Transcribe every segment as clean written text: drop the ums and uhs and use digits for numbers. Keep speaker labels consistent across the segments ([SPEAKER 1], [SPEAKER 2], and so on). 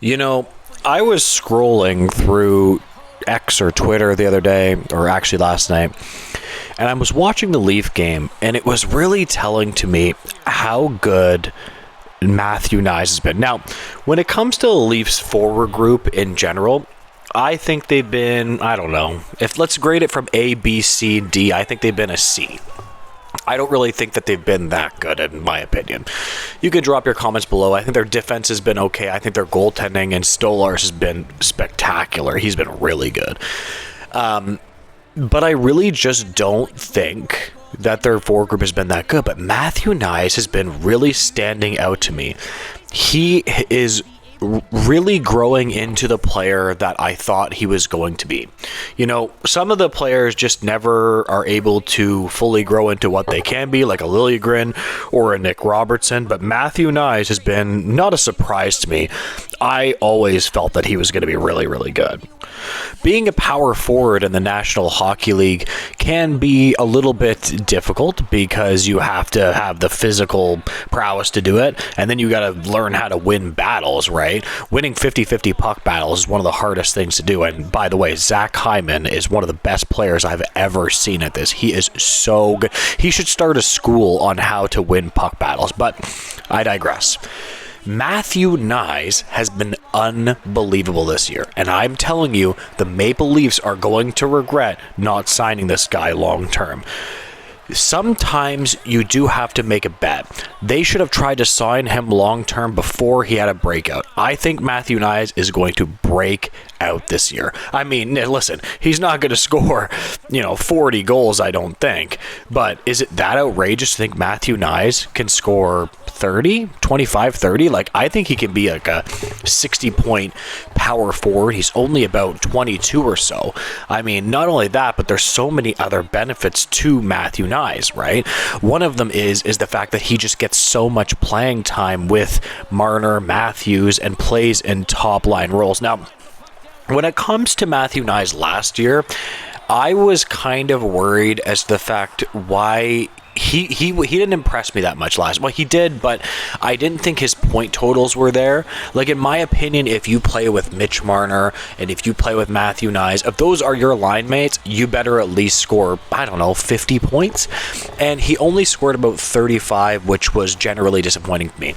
[SPEAKER 1] You know, I was scrolling through X or Twitter the other day, or actually last night, and I was watching the Leaf game, and it was really telling to me how good Matthew Knies has been. Now, when it comes to the Leafs forward group in general, I think they've been, I don't know, if let's grade it from A, B, C, D, I think they've been a C. I don't really think that they've been that good, in my opinion. You can drop your comments below. I think their defense has been okay. I think their goaltending and Stolarz has been spectacular. He's been really good. But I really just don't think that their forward group has been that good. But Matthew Knies has been really standing out to me. He is really growing into the player that I thought he was going to be. You know, some of the players just never are able to fully grow into what they can be, like a Liljegren or a Nick Robertson, but Matthew Knies has been not a surprise to me. I always felt that he was going to be really, really good. Being a power forward in the National Hockey League can be a little bit difficult because you have to have the physical prowess to do it, and then you got to learn how to win battles, right? Winning 50-50 puck battles is one of the hardest things to do. And by the way, Zach Hyman is one of the best players I've ever seen at this. He is so good. He should start a school on how to win puck battles, but I digress. Matthew Knies has been unbelievable this year, and I'm telling you, the Maple Leafs are going to regret not signing this guy long term. Sometimes you do have to make a bet. They should have tried to sign him long term before he had a breakout. I think Matthew Knies is going to break out this year. I mean, listen, he's not going to score, 40 goals, I don't think. But is it that outrageous to think Matthew Knies can score 30, 25, 30? Like, I think he can be like a 60-point power forward. He's only about 22 or so. I mean, not only that, but there's so many other benefits to Matthew Knies, right? One of them is the fact that he just gets so much playing time with Marner, Matthews, and plays in top-line roles. Now, when it comes to Matthew Knies last year, I was kind of worried as to the fact why he didn't impress me that much last. Well, he did, but I didn't think his point totals were there. Like, in my opinion, if you play with Mitch Marner and if you play with Matthew Knies, if those are your line mates, you better at least score, 50 points. And he only scored about 35, which was generally disappointing to me.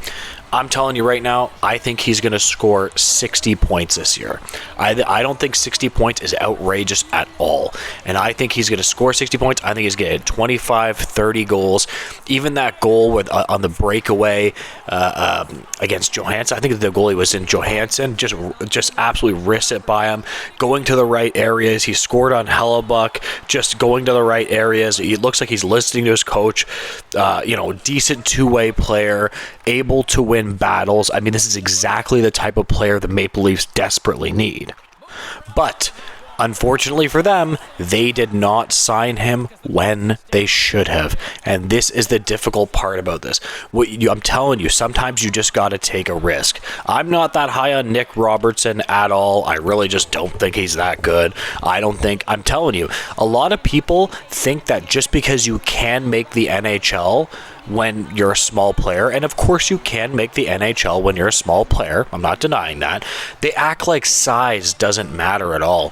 [SPEAKER 1] I'm telling you right now, I think he's going to score 60 points this year. I don't think 60 points is outrageous at all. And I think he's going to score 60 points. I think he's going to get 25, 30 goals. Even that goal with on the breakaway against Johansson, I think the goalie was in Johansson, just absolutely wrist it by him, going to the right areas. He scored on Hellebuck, just going to the right areas. It looks like he's listening to his coach. Decent two-way player, able to win battles. I mean, this is exactly the type of player the Maple Leafs desperately need. But unfortunately for them, they did not sign him when they should have. And this is the difficult part about this. I'm telling you, sometimes you just got to take a risk. I'm not that high on Nick Robertson at all. I really just don't think he's that good. I'm telling you, a lot of people think that just because you can make the NHL when you're a small player, and of course you can make the NHL when you're a small player, I'm not denying that, they act like size doesn't matter at all.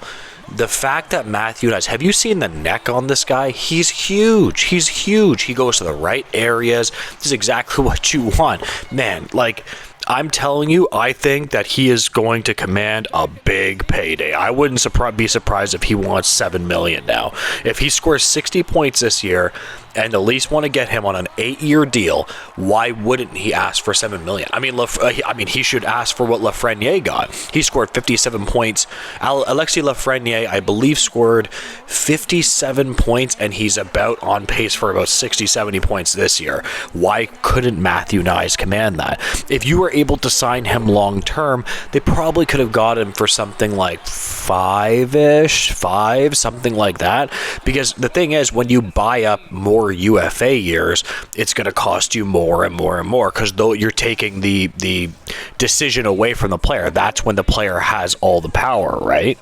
[SPEAKER 1] The fact that Matthew Knies, have you seen the neck on this guy? He's huge. He goes to the right areas. This is exactly what you want. Man, I'm telling you, I think that he is going to command a big payday. I wouldn't be surprised if he wants $7 million now. If he scores 60 points this year and the Leafs want to get him on an 8-year deal, why wouldn't he ask for $7 million? I mean, he should ask for what Lafreniere got. He scored 57 points. Alexis Lafreniere, I believe, scored 57 points, and he's about on pace for about 60, 70 points this year. Why couldn't Matthew Knies command that? If you were able to sign him long term, they probably could have got him for something like five, something like that. Because the thing is, when you buy up more UFA years, it's going to cost you more and more and more, because though you're taking the decision away from the player, that's when the player has all the power, right?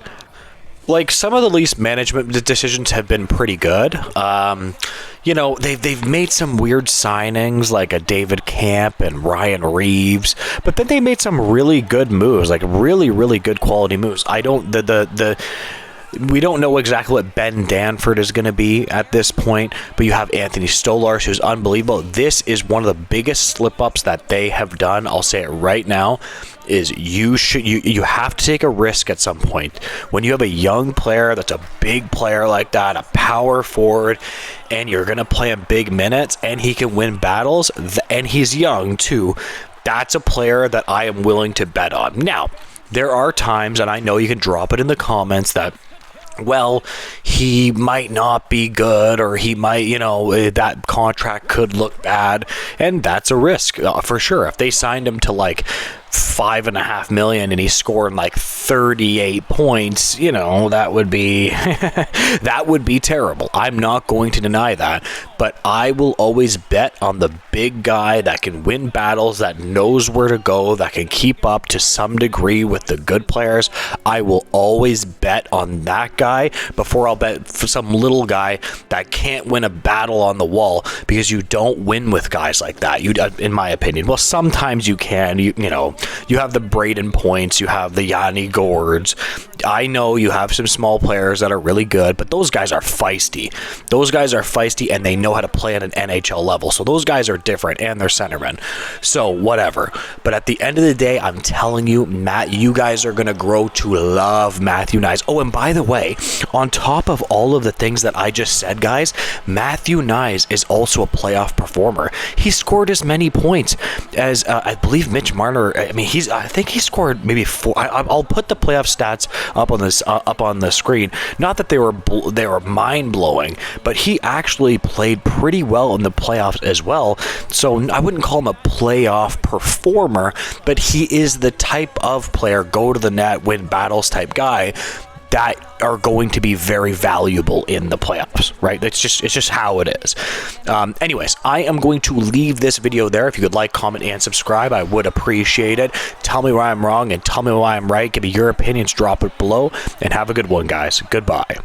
[SPEAKER 1] like some of the Leafs management decisions have been pretty good. You know, they've made some weird signings like a David Camp and Ryan Reeves, but then they made some really good moves, like really good quality moves. We don't know exactly what Ben Danford is going to be at this point, but you have Anthony Stolarz, who's unbelievable. This is one of the biggest slip-ups that they have done. I'll say it right now, is you have to take a risk at some point. When you have a young player that's a big player like that, a power forward, and you're going to play him big minutes, and he can win battles, and he's young too, that's a player that I am willing to bet on. Now, there are times, and I know you can drop it in the comments, that well, he might not be good, or he might, you know, that contract could look bad, and that's a risk for sure. If they signed him to like $5.5 million and he's scoring like 38 points, you know, that would be that would be terrible. I'm not going to deny that, but I will always bet on the big guy that can win battles, that knows where to go, that can keep up to some degree with the good players. I will always bet on that guy before I'll bet for some little guy that can't win a battle on the wall, because you don't win with guys like that. You, in my opinion. Well, sometimes you can. You know, you have the Braden Points, you have the Yanni Gourds. I know you have some small players that are really good, but those guys are feisty. Those guys are feisty, and they know how to play at an NHL level. So those guys are different, and they're centermen. So whatever. But at the end of the day, I'm telling you, Matt, you guys are going to grow to love Matthew Knies. Oh, and by the way, on top of all of the things that I just said, guys, Matthew Knies is also a playoff performer. He scored as many points as I believe Mitch Marner. I mean, I think he scored maybe 4. I'll put the playoff stats up on the screen. Not that they were mind blowing, but he actually played pretty well in the playoffs as well. So I wouldn't call him a playoff performer, but he is the type of player, go to the net, win battles type guy that are going to be very valuable in the playoffs, right? It's just how it is. Anyways, I am going to leave this video there. If you could like, comment, and subscribe, I would appreciate it. Tell me why I'm wrong and tell me why I'm right. Give me your opinions, drop it below, and have a good one, guys. Goodbye.